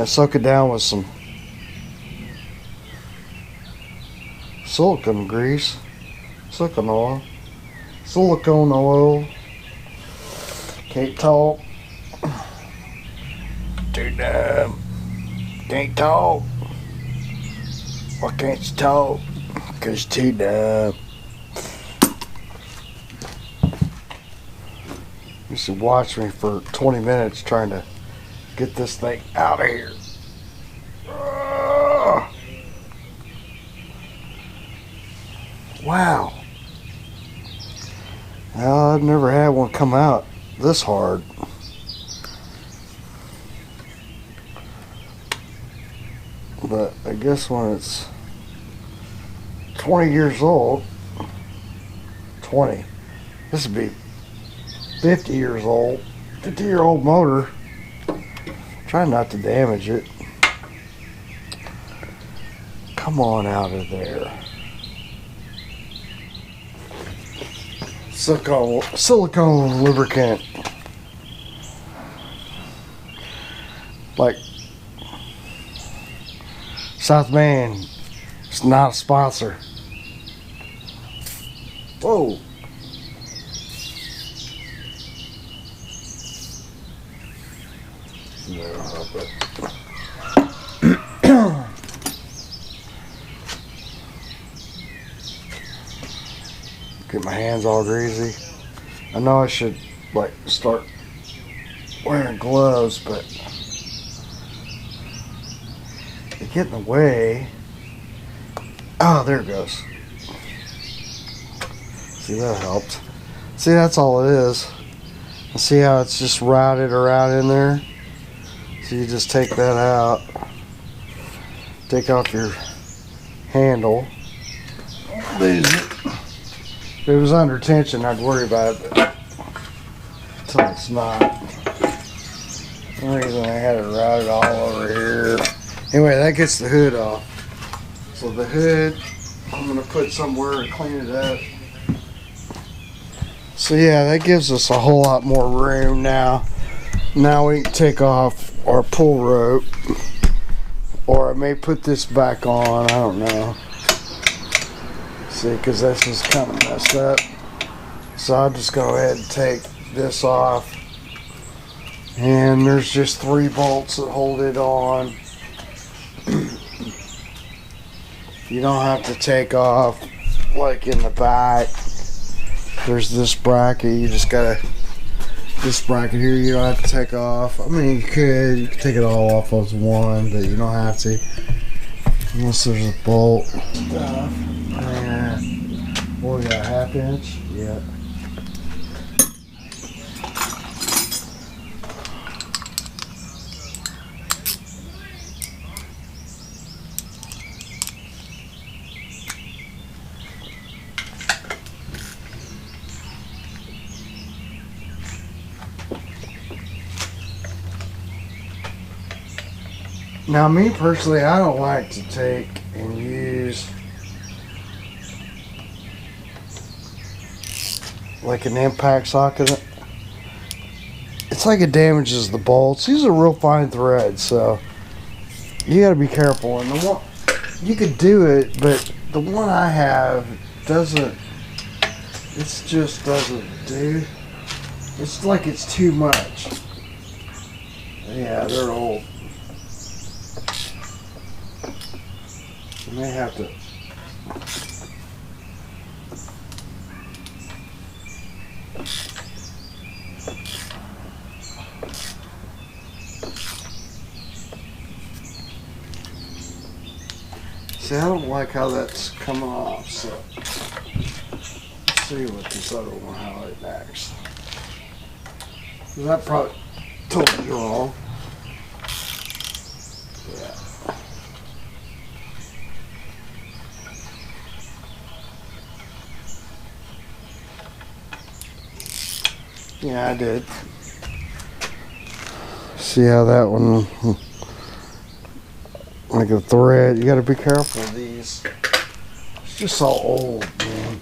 soak it down with some silicone grease, silicone oil. Can't talk. Too dumb. Can't talk. Why can't you talk? 'Cause you're too dumb. You should watch me for 20 minutes trying to get this thing out of here. Wow. Well, I've never had one come out this hard. But I guess when it's 20 years old, 20, this would be 50 years old, 50-year-old motor. Try not to damage it. Come on out of there. Silicone lubricant. Like South Main, it's not a sponsor. Whoa. Get my hands all greasy. I know I should like start wearing gloves, but they get in the way. Oh, there it goes. See, that helped. See, that's all it is. And see how it's just routed around in there? So you just take that out. Take off your handle. Lose it. If it was under tension, I'd worry about it, but until it's not. The reason I had it routed all over here. Anyway, that gets the hood off. So the hood, I'm going to put somewhere and clean it up. So yeah, that gives us a whole lot more room now. Now we can take off our pull rope. Or I may put this back on, I don't know. See, because this is kind of messed up. So I'll just go ahead and take this off. And there's just 3 bolts that hold it on. You don't have to take off like in the back. There's this bracket, you just gotta, this bracket here you don't have to take off. I mean, you could take it all off as one, but you don't have to. Unless there's a bolt stuff. And what we got, a 1/2 inch? Yeah. Now, me personally, I don't like to take and use like an impact socket. It's like it damages the bolts. These are real fine threads, so you got to be careful. And the one you could do it, but the one I have doesn't. It just doesn't do. It's like it's too much. Yeah, they're old. You may have to. See, I don't like how that's coming off, so let's see what this other one, how it acts. That probably told me wrong. Yeah. Yeah, I did. See how that one, like a thread, you gotta be careful of these. It's just so old, man.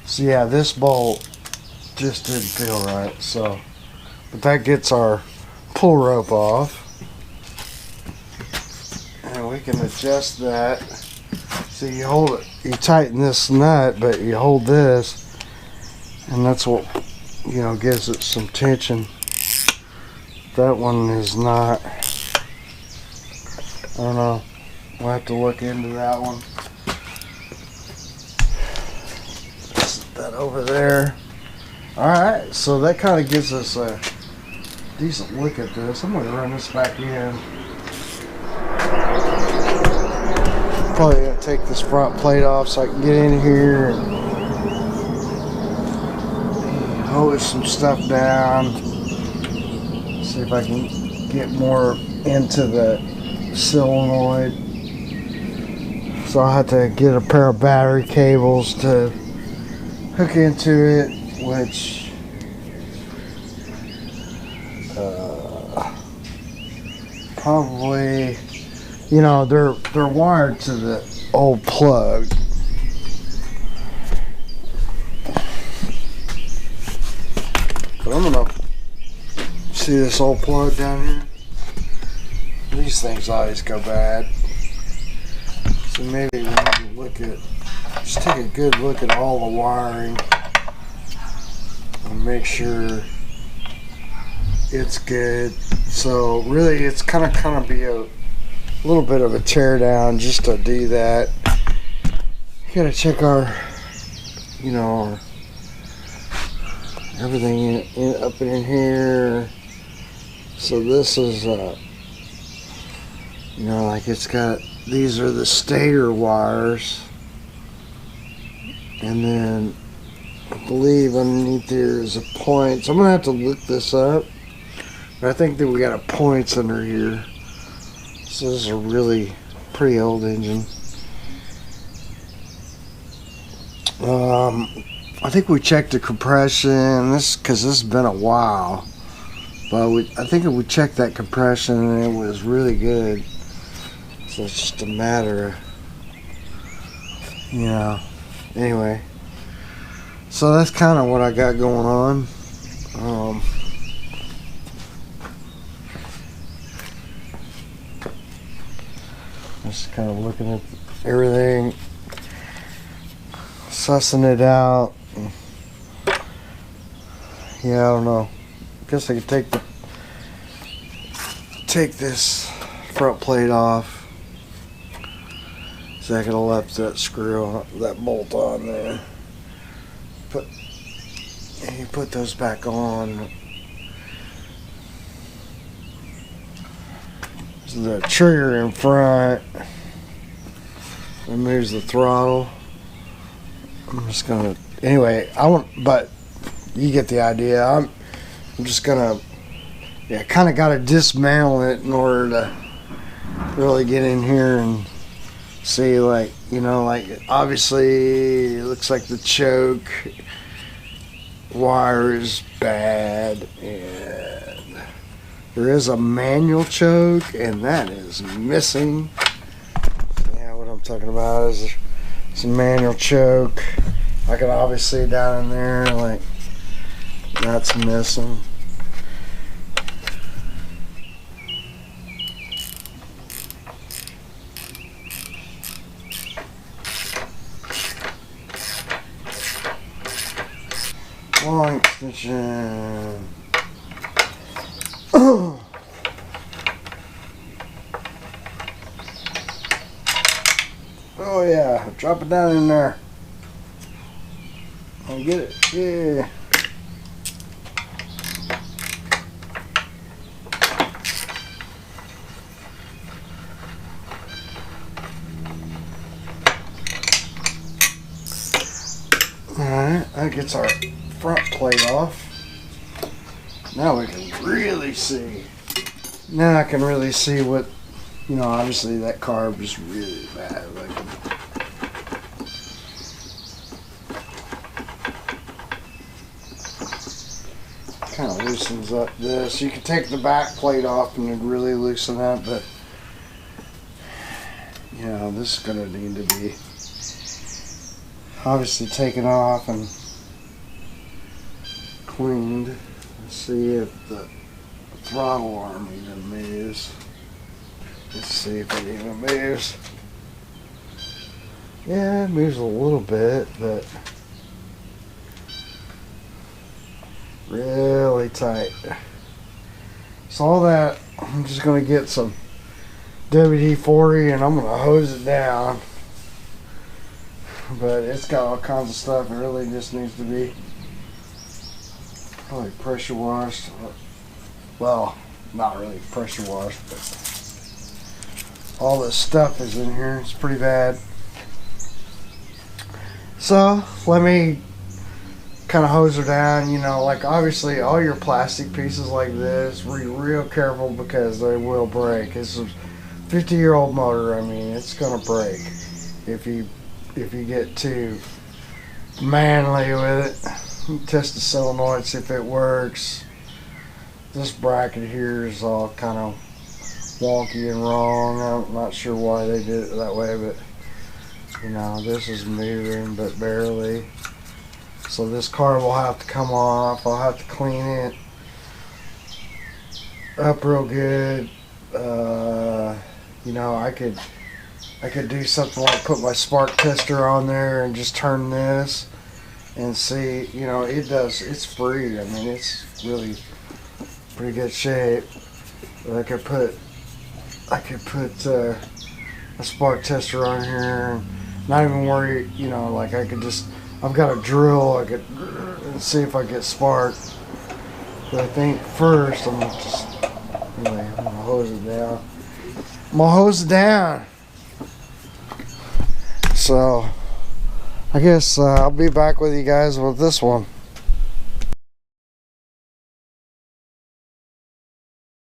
So yeah, this bolt just didn't feel right. So, but that gets our pull rope off. And we can adjust that. So you hold it, you tighten this nut, but you hold this, and that's what, you know, gives it some tension. That one is not. I don't know. We'll have to look into that one. Set that over there. Alright, so that kind of gives us a decent look at this. I'm going to run this back in. Probably going to take this front plate off so I can get in here and hose some stuff down. See if I can get more into the solenoid. So I'll have to get a pair of battery cables to hook into it, which probably, you know, they're wired to the old plug. But I'm gonna see this old plug down here. These things always go bad. So maybe we need to look at, just take a good look at all the wiring and make sure it's good. So really it's kind of be a little bit of a tear down just to do that. You gotta check our, you know, everything up in here. So this is you know, like it's got, these are the stator wires, and then I believe underneath there is a point. So I'm gonna have to look this up, but I think that we got a points under here. So this is a really pretty old engine. I think we checked the compression. Because this has been a while, but I think we checked that compression and it was really good. So it's just a matter of, you know, anyway. So that's kind of what I got going on. Just kind of looking at everything, sussing it out. Yeah, I don't know. I guess I could take this front plate off. So I could have left that screw, that bolt on there. And you put those back on. So the trigger in front removes the throttle. I'm just gonna, anyway, but you get the idea. I'm just gonna, yeah, kind of got to dismantle it in order to really get in here and see, like, you know, like obviously it looks like the choke wire is bad, and there is a manual choke and that is missing. Yeah, what I'm talking about is some manual choke. I can obviously see down in there, like, that's missing. Long extension. Oh yeah, drop it down in there. I'll get it. Yeah. Alright, that gets our front plate off. Now we can really see. Now I can really see what, you know, obviously that carb is really bad. Like, kind of loosens up this. You can take the back plate off and it'd really loosen up, but you know, this is going to need to be obviously taken off and cleaned. Let's see if the throttle arm even moves. Let's see if it even moves. Yeah, it moves a little bit, but really tight. So all that, I'm just going to get some WD-40 and I'm going to hose it down. But it's got all kinds of stuff. It really just needs to be probably pressure washed. Well, not really pressure washed, but all this stuff is in here. It's pretty bad. So let me kind of hose her down. You know, like obviously all your plastic pieces like this, be real careful because they will break. It's a 50-year-old motor. I mean, it's gonna break if you get too manly with it. Test the solenoid, see if it works. This bracket here is all kind of wonky and wrong. I'm not sure why they did it that way, but you know, this is moving but barely. So this car will have to come off. I'll have to clean it up real good. You know, I could do something like put my spark tester on there and just turn this and see. You know, it's free. I mean, it's really pretty good shape. But I could put a spark tester on here and not even worry. You know, like I could just, I've got a drill. I could see if I get spark. But I think first I'm gonna hose it down. I'm gonna hose it down. So I guess I'll be back with you guys with this one.